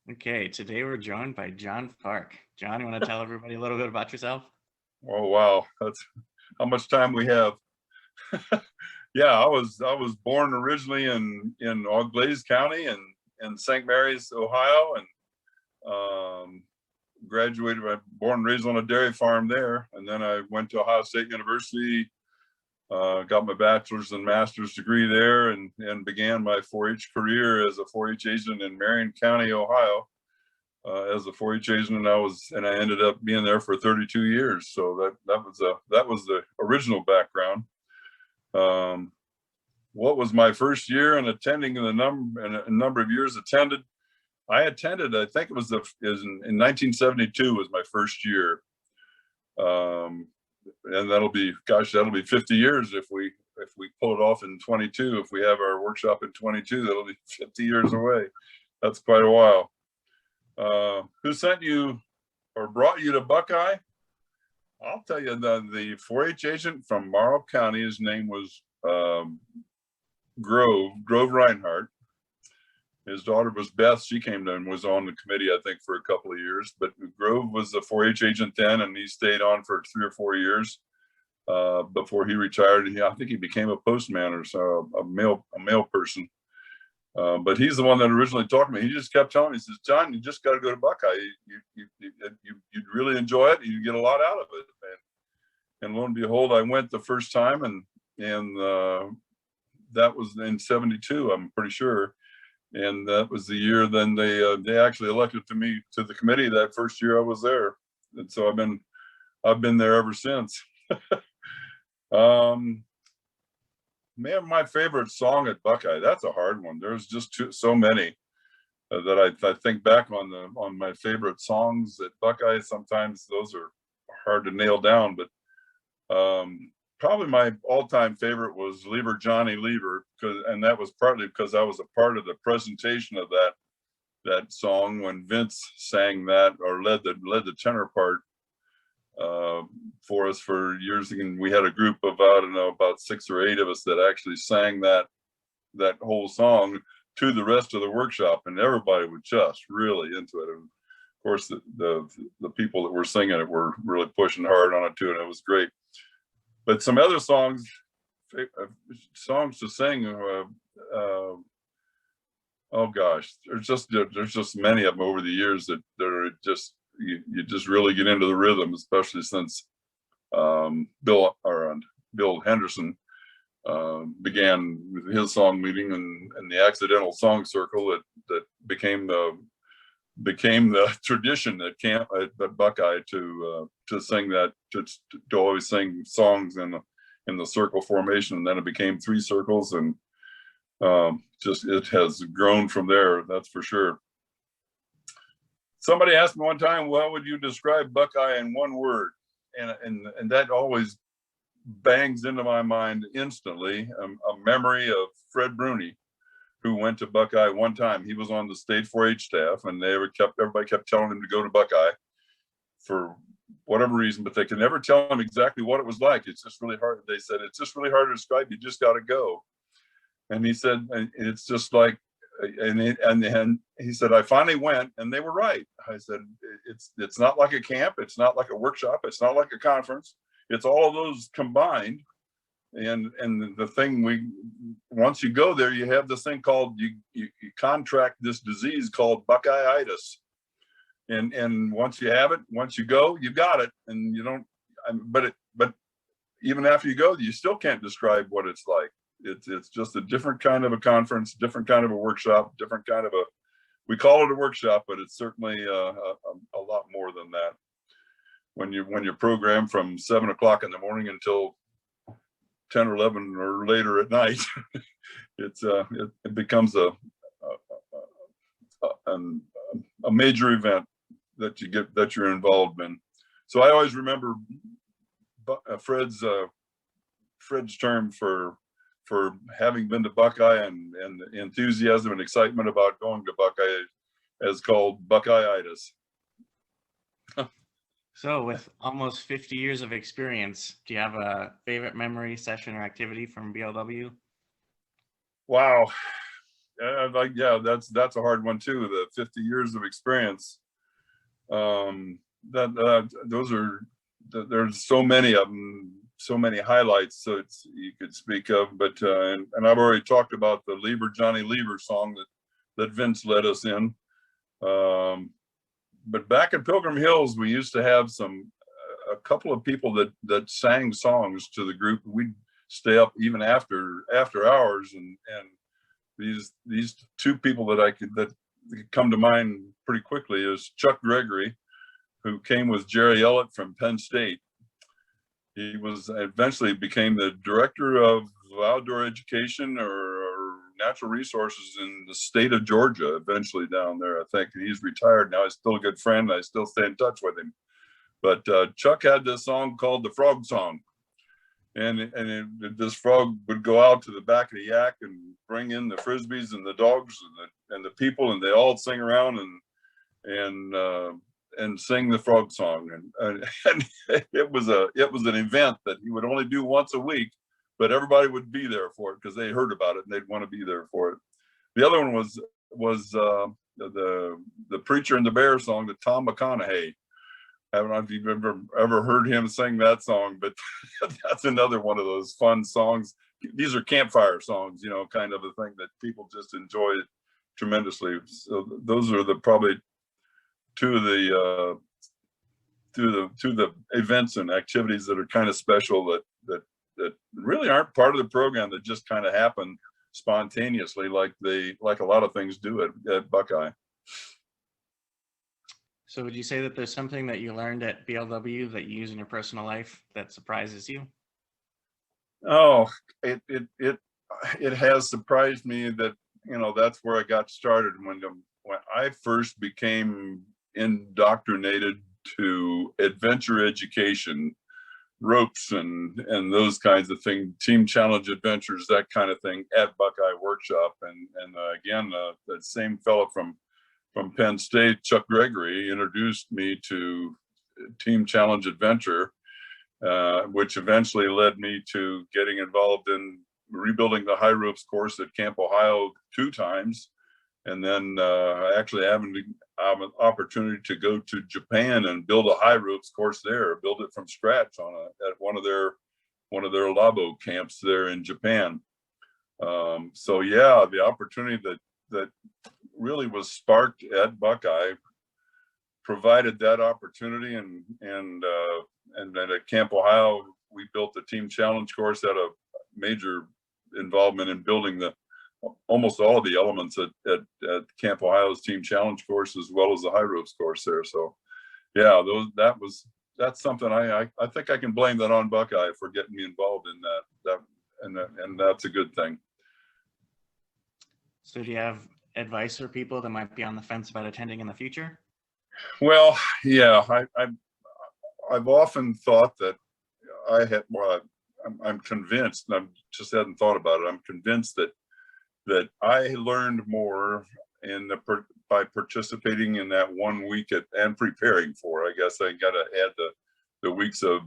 Okay, today we're joined by John Fark. John, you want to tell everybody a little bit about yourself? Oh wow, that's how much time we have. Yeah, I was born originally in Auglaize County in St. Mary's, Ohio, and graduated. I born and raised on a dairy farm there, and then I went to Ohio State University, got my bachelor's and master's degree there, and began my 4-H career as a 4-H agent in Marion County, Ohio. As a 4-H agent, and I ended up being there for 32 years. So that was the original background. Um, what was my first year in attending the number of years attended? I attended. I think it was in 1972 was my first year, and that'll be 50 years if we pull it off in 22. If we have our workshop in 22, that'll be 50 years away. That's quite a while. Who sent you or brought you to Buckeye? I'll tell you, the 4-H agent from Marl County, his name was Grove Reinhardt. His daughter was Beth. She came and was on the committee, I think, for a couple of years. But Grove was the 4-H agent then, and he stayed on for 3 or 4 years before he retired. I think he became a postman or so, a mail person. But he's the one that originally talked to me. He just kept telling me, he says, "John, you just got to go to Buckeye. You'd really enjoy it. You get a lot out of it." And lo and behold, I went the first time, and that was in '72, I'm pretty sure. And that was the year then they actually elected me to the committee that first year I was there. And so I've been there ever since. um, Man, my favorite song at Buckeye, that's a hard one. There's just so many that I think back on my favorite songs at Buckeye. Sometimes those are hard to nail down, but probably my all-time favorite was "Lieber Johnny Lieber," and that was partly because I was a part of the presentation of that song when Vince sang that or led the tenor part for us for years. And we had a group of, I don't know, about 6 or 8 of us that actually sang that whole song to the rest of the workshop, and everybody was just really into it. And of course, the people that were singing it were really pushing hard on it too, and it was great. But some other songs to sing. Oh gosh, there's just many of them over the years that are just you just really get into the rhythm, especially since Bill Henderson began with his song meeting and the accidental song circle that became the tradition at camp at Buckeye to sing that to always sing songs in the circle formation, and then it became 3 circles, and just it has grown from there, that's for sure. Somebody asked me one time, "Well, would you describe Buckeye in one word?" And that always bangs into my mind instantly. A memory of Fred Bruni, who went to Buckeye one time. He was on the state 4-H staff, and everybody kept telling him to go to Buckeye for whatever reason, but they could never tell him exactly what it was like. It's just really hard. They said, "It's just really hard to describe. You just got to go." And he said, "It's just like," and he said, "I finally went, and they were right." I said, "It's not like a camp. It's not like a workshop. It's not like a conference. It's all of those combined." And the thing once you go there, you have this thing called you contract this disease called Buckeye-itis. And once you have it, once you go, you got it. And you don't, but even after you go, you still can't describe what it's like. It's just a different kind of a conference, different kind of a workshop, different kind of we call it a workshop, but it's certainly a lot more than that. When you're programmed from 7 o'clock in the morning until 10 or 11 or later at night, it becomes a major event that you're involved in. So I always remember Fred's term for having been to Buckeye and the enthusiasm and excitement about going to Buckeye as called Buckeye-itis. So with almost 50 years of experience, do you have a favorite memory, session, or activity from BLW? Wow. like, yeah, that's a hard one too. The 50 years of experience. Those are, there's so many of them, so many highlights. So it's, you could speak of, but and I've already talked about the Lieber Johnny Lieber song that Vince led us in. But back at Pilgrim Hills, we used to have a couple of people that sang songs to the group. We'd stay up even after hours, and these two people that come to mind pretty quickly is Chuck Gregory, who came with Jerry Ellett from Penn State. He was eventually became the director of outdoor education or natural resources in the state of Georgia, eventually down there, I think. And he's retired now. He's still a good friend. I still stay in touch with him. But Chuck had this song called the Frog Song. This frog would go out to the back of the yak and bring in the Frisbees and the dogs and the people, and they all sing around and sing the frog song. And it was an event that he would only do once a week, but everybody would be there for it because they heard about it and they'd want to be there for it. The other one was the Preacher and the Bear song, the Tom McConaughey. I don't know if you've ever heard him sing that song, but that's another one of those fun songs. These are campfire songs, you know, kind of a thing that people just enjoy tremendously. So those are probably two of the events and activities that are kind of special that really aren't part of the program, that just kind of happen spontaneously, like a lot of things do at Buckeye. So would you say that there's something that you learned at BLW that you use in your personal life that surprises you? Oh, it has surprised me that, you know, that's where I got started. When I first became indoctrinated to adventure education, ropes and those kinds of things, team challenge adventures, that kind of thing, at Buckeye Workshop. And again, that same fellow from Penn State, Chuck Gregory, introduced me to Team Challenge Adventure, which eventually led me to getting involved in rebuilding the high ropes course at Camp Ohio 2 times. And then actually having an opportunity to go to Japan and build a high ropes course there, build it from scratch at one of their Labo camps there in Japan. So yeah, the opportunity that really was sparked at Buckeye provided that opportunity, and then at Camp Ohio we built the Team Challenge course, had a major involvement in building almost all of the elements at Camp Ohio's Team Challenge course, as well as the high ropes course there. So yeah, that's something I think I can blame that on Buckeye for getting me involved in that, and that's a good thing. So do you have advice for people that might be on the fence about attending in the future? Well, yeah, I've often thought that I'm convinced, and I just hadn't thought about it. I'm convinced that I learned more by participating in that 1 week and preparing for. I guess I got to add the weeks of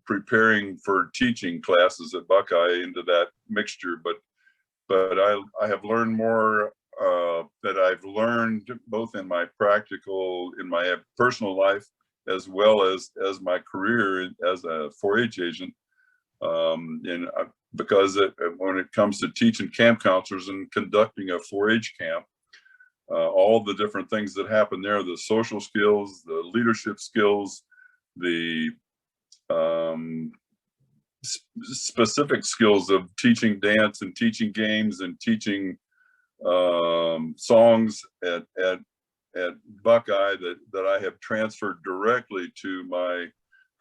preparing for teaching classes at Buckeye into that mixture. But I have learned more that I've learned both in my personal life, as well as my career as a 4-H agent. Because when it comes to teaching camp counselors and conducting a 4-H camp, all the different things that happen there, the social skills, the leadership skills, the specific skills of teaching dance and teaching games and teaching songs at Buckeye that I have transferred directly to my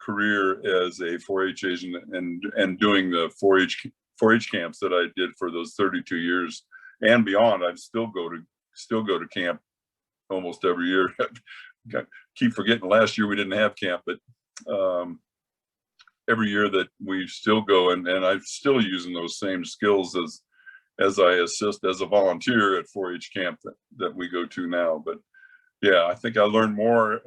career as a 4-H agent and doing the 4-H camps that I did for those 32 years and beyond. I still go to camp almost every year. Keep forgetting last year we didn't have camp, but every year that we still go, and I'm still using those same skills as I assist as a volunteer at 4-H camp that we go to now. But yeah, I think I learned more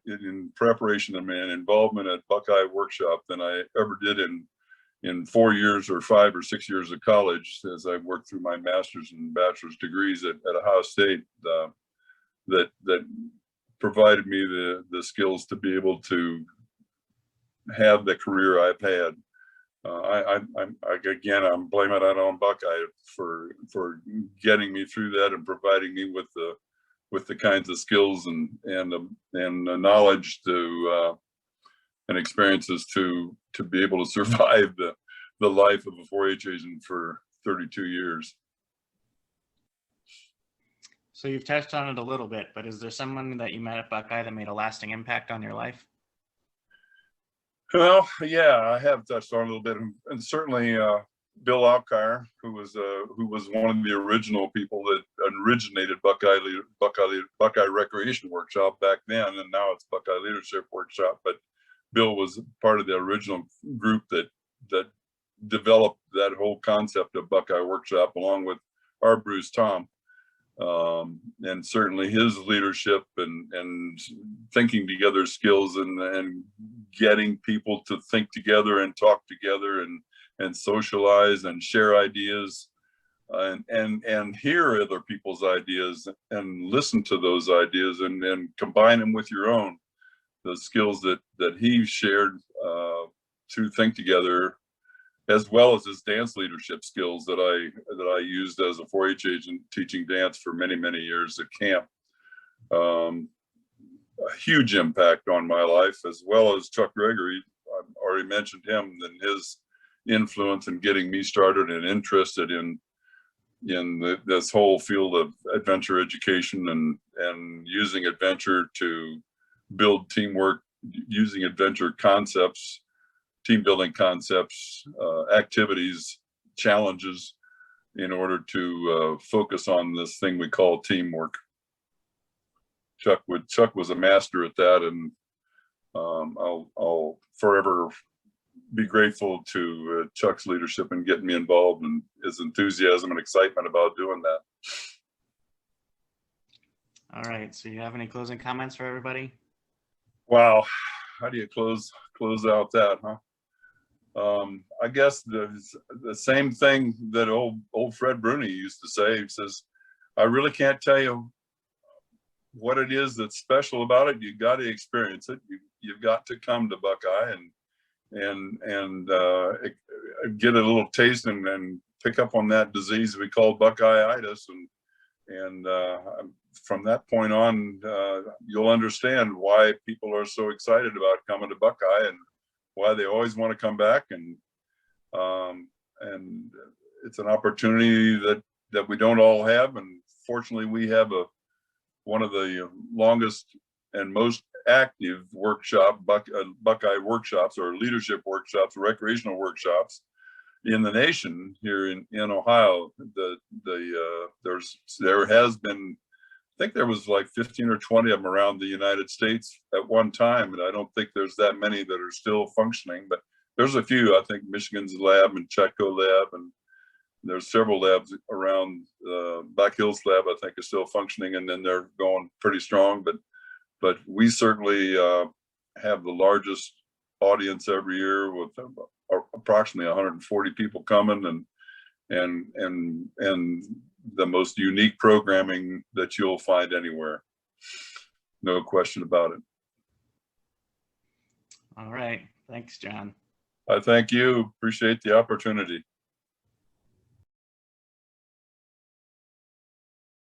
in preparation and involvement at Buckeye Workshop than I ever did in in 4 years or 5 or 6 years of college, as I worked through my master's and bachelor's degrees at Ohio State, that provided me the skills to be able to have the career I've had. I'm blaming it on Buckeye for getting me through that and providing me with the kinds of skills and the knowledge to and experiences to be able to survive the life of a 4-H agent for 32 years. So you've touched on it a little bit, but is there someone that you met at Buckeye that made a lasting impact on your life? Well, yeah, I have touched on it a little bit, and certainly Bill Alkire, who was one of the original people that originated Buckeye Recreation Workshop back then, and now it's Buckeye Leadership Workshop. But Bill was part of the original group that developed that whole concept of Buckeye Workshop, along with our Bruce Tom. And certainly his leadership and thinking together skills and getting people to think together and talk together and socialize and share ideas and hear other people's ideas and listen to those ideas and combine them with your own. The skills that he shared to think together, as well as his dance leadership skills that I used as a 4-H agent teaching dance for many, many years at camp. A huge impact on my life, as well as Chuck Gregory. I've already mentioned him and his influence in getting me started and interested in this whole field of adventure education and using adventure to build teamwork, using adventure concepts, team building concepts, activities, challenges, in order to focus on this thing we call teamwork. Chuck was a master at that, and I'll forever be grateful to Chuck's leadership in getting me involved and his enthusiasm and excitement about doing that. All right. So you have any closing comments for everybody? Wow, how do you close out that, huh? I guess the same thing that old Fred Bruni used to say. He says, "I really can't tell you what it is that's special about it. You got to experience it. You've got to come to Buckeye and get a little taste and pick up on that disease we call Buckeye-itis. And from that point on, you'll understand why people are so excited about coming to Buckeye and why they always want to come back. And it's an opportunity that we don't all have. And fortunately, we have one of the longest and most active Buckeye workshops, or leadership workshops, recreational workshops in the nation here in Ohio. There has been, I think there was like 15 or 20 of them around the United States at one time, and I don't think there's that many that are still functioning, but there's a few. I think Michigan's lab and Chetco lab, and there's several labs around. Black Hills lab, I think, is still functioning, and then they're going pretty strong. But we certainly have the largest audience every year, with approximately 140 people coming, and the most unique programming that you'll find anywhere. No question about it. All right. Thanks, John. I thank you. Appreciate the opportunity.